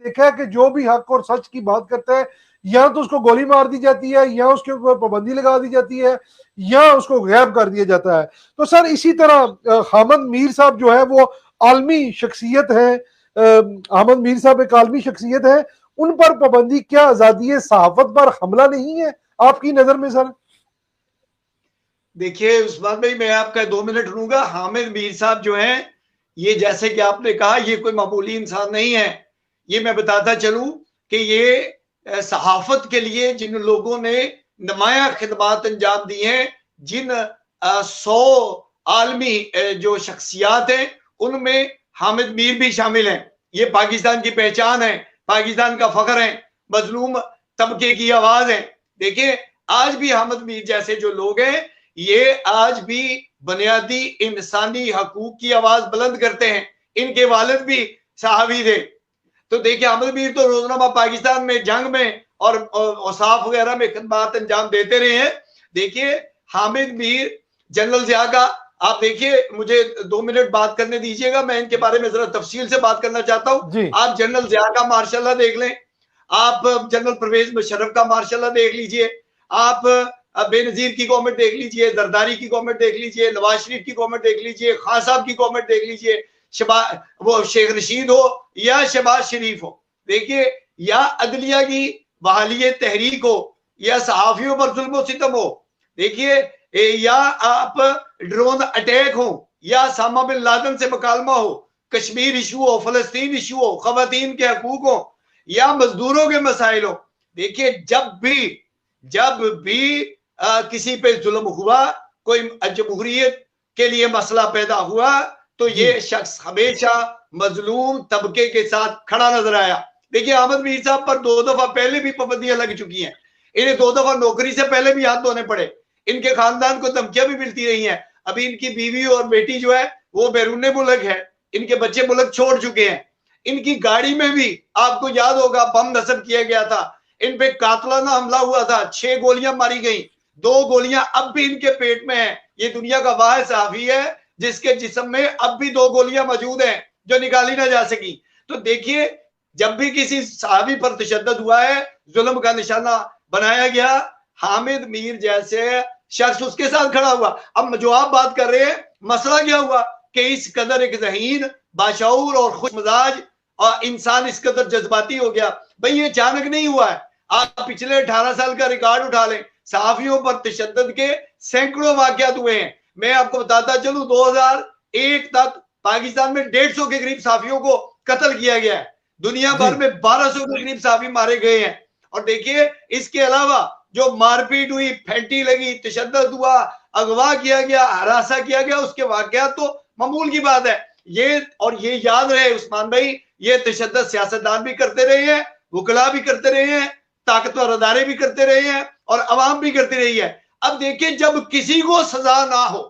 देखा है कि जो भी हक और सच की बात करता है या तो उसको गोली मार दी जाती है, या उसके ऊपर पाबंदी लगा दी जाती है, या उसको गैब कर दिया जाता है। तो सर इसी तरह हामिद मीर साहब जो है वो आलमी शख्सियत है, हामिद मीर साहब एक आलमी शख्सियत है, उन पर पाबंदी क्या आजादी सहाफत पर हमला नहीं है आपकी नजर में सर? देखिए उस्मान भाई, मैं आपका 2 मिनट लूंगा। हामिद मीर साहब जो हैं, ये जैसे कि आपने कहा, ये कोई मामूली इंसान नहीं है। ये मैं बताता चलूं कि ये सहाफत के लिए जिन लोगों ने नुमाया खिदमात अंजाम दी हैं, जिन 100 आलमी जो शख्सियात हैं, उनमें हामिद मीर भी शामिल हैं। ये पाकिस्तान की पहचान है, पाकिस्तान का फख्र है, मजलूम तबके की आवाज है। देखिए आज भी हामिद मीर जैसे जो लोग हैं, ये आज भी बुनियादी इंसानी हकूक की आवाज बुलंद करते हैं। इनके वालिद भी सहाबी थे। तो देखिए हामिद मीर तो रोजनामा पाकिस्तान में जंग में और औसाफ वगैरह में खिदमत अंजाम देते रहे हैं। देखिए हामिद मीर, जनरल जिया का, आप देखिए, मुझे 2 मिनट बात करने दीजिएगा, मैं इनके बारे में जरा तफसील से बात करना चाहता हूं। आप जनरल जिया का मार्शाल्लाह देख लें, आप जनरल परवेज मुशर्रफ का मार्शाल्लाह देख लीजिए, आप बेनजीर की गवर्नमेंट देख लीजिए, जरदारी की गवर्नमेंट देख लीजिए, नवाज शरीफ की गवर्नमेंट देख लीजिए, खान साहब की गवर्नमेंट देख लीजिए, वो शेख रशीद हो या शहबाज शरीफ हो, देखिए, या अदलिया की बहाली तहरीक हो या सहाफियों पर जुल्म सितम हो, देखिए, या आप ड्रोन अटैक हो या सामा बिन लादेन से मुकालमा हो, कश्मीर इशू हो, फलस्तीन इशू हो, खवातीन के हकूक हो या मजदूरों के मसाइल हो। देखिए जब भी किसी पे जुल्म हुआ, कोई जमहूरियत के लिए मसला पैदा हुआ, तो ये शख्स हमेशा मजलूम तबके के साथ खड़ा नजर आया। देखिए हामिद मीर साहब पर 2 दफा पहले भी पाबंदियां लग चुकी हैं, इन्हें 2 दफा नौकरी से पहले भी हाथ धोने पड़े, इनके खानदान को धमकियां भी मिलती रही हैं। अभी इनकी बीवी और बेटी जो है वो बैरून मुल्क है, इनके बच्चे मुल्क छोड़ चुके हैं। इनकी गाड़ी में भी आपको याद होगा बम नस्ब किया गया था, इन पे कातलाना हमला हुआ था, 6 गोलियां मारी गई, 2 गोलियां अब भी इनके पेट में है। ये दुनिया का वाहिद सहाफी है जिसके जिस्म में अब भी 2 गोलियां मौजूद हैं जो निकाली ना जा सकी। तो देखिए जब भी किसी सहाबी पर तशद्दुद हुआ है, जुल्म का निशाना बनाया गया, हामिद मीर जैसे शख्स उसके साथ खड़ा हुआ। अब जो आप बात कर रहे हैं, मसला क्या हुआ कि इस कदर एक ज़हीन, बाशऊर और खुश मिजाज और इंसान इस कदर जज्बाती हो गया। भाई ये अचानक नहीं हुआ है, आप पिछले 18 साल का रिकॉर्ड उठा लें, सहाफियों पर तशद्दुद के सैकड़ों वाकयात हुए हैं। मैं आपको बताता चलूं 2001 तक पाकिस्तान में 150 के करीब सहाफियों को कत्ल किया गया है, दुनिया भर में 1200 के करीब सहाफी मारे गए हैं। और देखिए इसके अलावा जो मारपीट हुई, फैंटी लगी, तशद्दुद हुआ, अगवा किया गया, हरासा किया गया, उसके वाकयात तो मामूल की बात है। ये याद रहे उस्मान भाई, ये तशद्दुद सियासतदान भी करते रहे हैं, वकला भी करते रहे हैं, ताकतवर अदारे भी करते रहे हैं और अवाम भी करती रही है। अब देखिए जब किसी को सजा ना हो,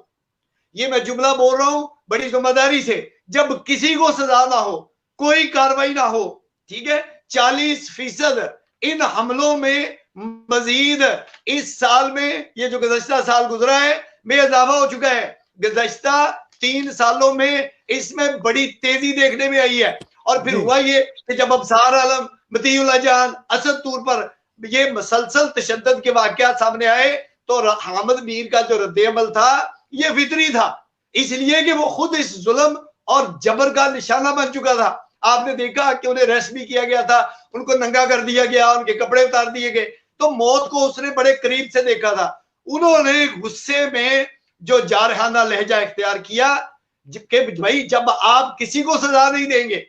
ये मैं जुमला बोल रहा हूं बड़ी जिम्मेदारी से, जब किसी को सजा ना हो, कोई कार्रवाई ना हो, ठीक है, 40% इन हमलों में मजीद इस साल में, ये जो गुज़श्ता साल गुजरा है, में इजाफा हो चुका है। गुज़श्ता 3 सालों में इसमें बड़ी तेजी देखने में आई है। और फिर हुआ ये कि जब अबसार आलम, मतीउल्लाह जान, असद तूर पर ये मसलसल तशद्दुद के वाकयात सामने आए, तो हामिद मीर का जो रद्द-ए-अमल था ये फितरी था, इसलिए कि वो खुद इस जुल्म और जबर का निशाना बन चुका था। आपने देखा कि उन्हें रेस्ट भी किया गया था, उनको नंगा कर दिया गया, उनके कपड़े उतार दिए गए, तो मौत को उसने बड़े करीब से देखा था। उन्होंने गुस्से में जो जारहाना लहजा इख्तियार किया कि भाई जब आप किसी को सजा नहीं देंगे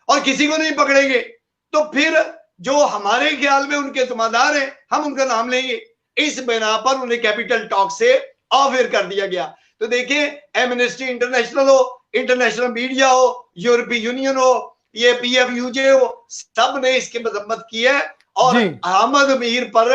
और किसी को नहीं पकड़ेंगे, तो फिर जो हमारे ख्याल में उनके जिम्मेदार हैं हम उनका नाम लेंगे। इस बिना पर उन्हें कैपिटल टॉक से ऑफर कर दिया गया। तो देखिए एमनेस्टी इंटरनेशनल हो, इंटरनेशनल मीडिया हो, यूरोपीय यूनियन हो, ये PFUJ हो, सब ने इसकी मजम्मत की है। और हामिद मीर पर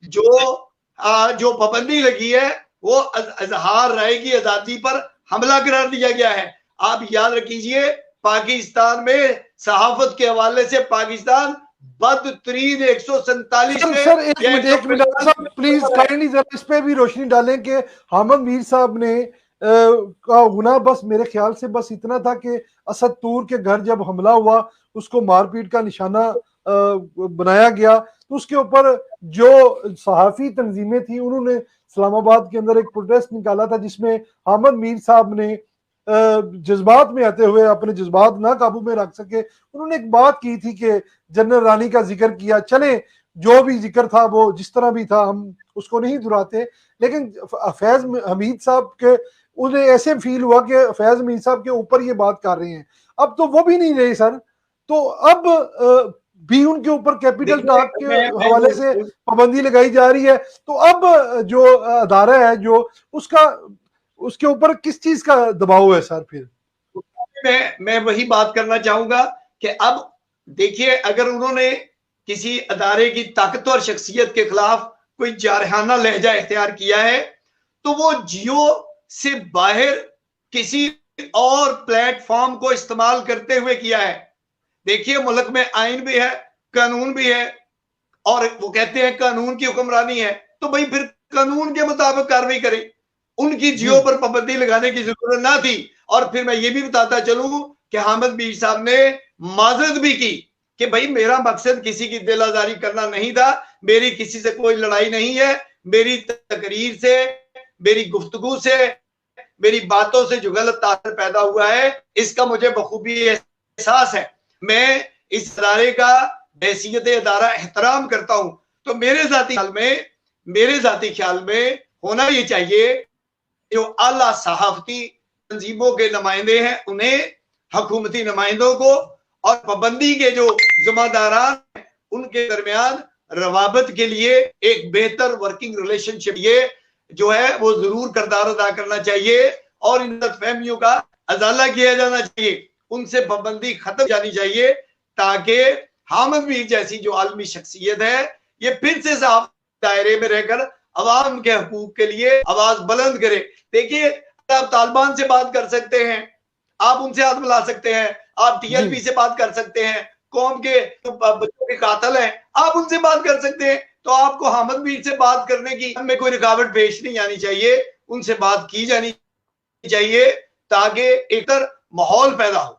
जो पाबंदी लगी है वो इजहार राय की आजादी पर हमला करार दिया गया है। आप याद रखिए पाकिस्तान में सहाफत के हवाले से पाकिस्तान बदतरीन 147 सर एक मिनट प्लीज काइंडली जरा इस पे भी रोशनी डालें कि हामिद मीर साहब ने का गुनाह बस मेरे ख्याल से बस इतना था कि असद तूर के घर जब हमला हुआ उसको मारपीट का निशाना बनाया गया, तो उसके ऊपर जो सहाफ़ी तंजीमें थी उन्होंने इस्लामाबाद के अंदर एक प्रोटेस्ट निकाला था, जिसमें हामिद मीर साहब ने जज्बात में आते हुए, अपने जज्बात ना काबू में रख सके, उन्होंने एक बात की थी कि जनरल रानी का जिक्र किया। चले जो भी जिक्र था वो जिस तरह भी था, हम उसको नहीं दुहराते, लेकिन फैज हमीद साहब के उन्हें ऐसे फील हुआ कि फैज हमीद साहब के ऊपर ये बात कर रहे हैं। अब तो वो भी नहीं रहे सर, तो अब भी उनके ऊपर कैपिटल टॉक के हवाले से पाबंदी लगाई जा रही है। तो अब जो अदारा है जो उसके ऊपर किस चीज का दबाव है सर? फिर मैं वही बात करना चाहूंगा कि अब देखिए, अगर उन्होंने किसी अदारे की ताकतवर शख्सियत के खिलाफ कोई जारहाना लहजा इख्तियार किया है, तो वो जियो से बाहर किसी और प्लेटफॉर्म को इस्तेमाल करते हुए किया है। देखिए, मुल्क में आइन भी है, कानून भी है, और वो कहते हैं कानून की हुक्मरानी है, तो भाई फिर कानून के मुताबिक कार्रवाई करें। उनकी जियो पर पाबंदी लगाने की जरूरत ना थी। और फिर मैं ये भी बताता चलूं कि हामिद मीर साहब ने माजरत भी की कि भाई मेरा मकसद किसी की दिल आजारी करना नहीं था, मेरी किसी से कोई लड़ाई नहीं है, मेरी तकरीर से, मेरी गुफ्तगू से, मेरी बातों से जो गलत तासर पैदा हुआ है इसका मुझे बखूबी एहसास है। मैं इस अदारे का हैसियत अदारा एहतराम करता हूं। तो मेरे जाती ख्याल में होना ये चाहिए, जो आला सहाफती तंजीमों के नुमाइंदे हैं उन्हें, हुकूमती नुमाइंदों को और पाबंदी के जो जिम्मेदारान हैं उनके दरमियान रवाबत के लिए एक बेहतर वर्किंग रिलेशनशिप ये जो है वो जरूर किरदार अदा करना चाहिए, और इन गलतफहमियों का अजाला किया जाना चाहिए, उनसे पाबंदी खत्म जानी चाहिए, ताकि हामिद मीर जैसी जो आलमी शख्सियत है ये फिर से साफ दायरे में रहकर अवाम के हकूक के लिए आवाज बुलंद करे। देखिए, आप तालिबान से बात कर सकते हैं, आप उनसे हाथ मिला सकते हैं, आप टीएलपी से बात कर सकते हैं, कौम के बच्चों के कातिल हैं आप उनसे बात कर सकते हैं, तो आपको हामिद मीर से बात करने की में कोई रुकावट पेश नहीं आनी चाहिए, उनसे बात की जानी चाहिए ताकि एक माहौल पैदा हो।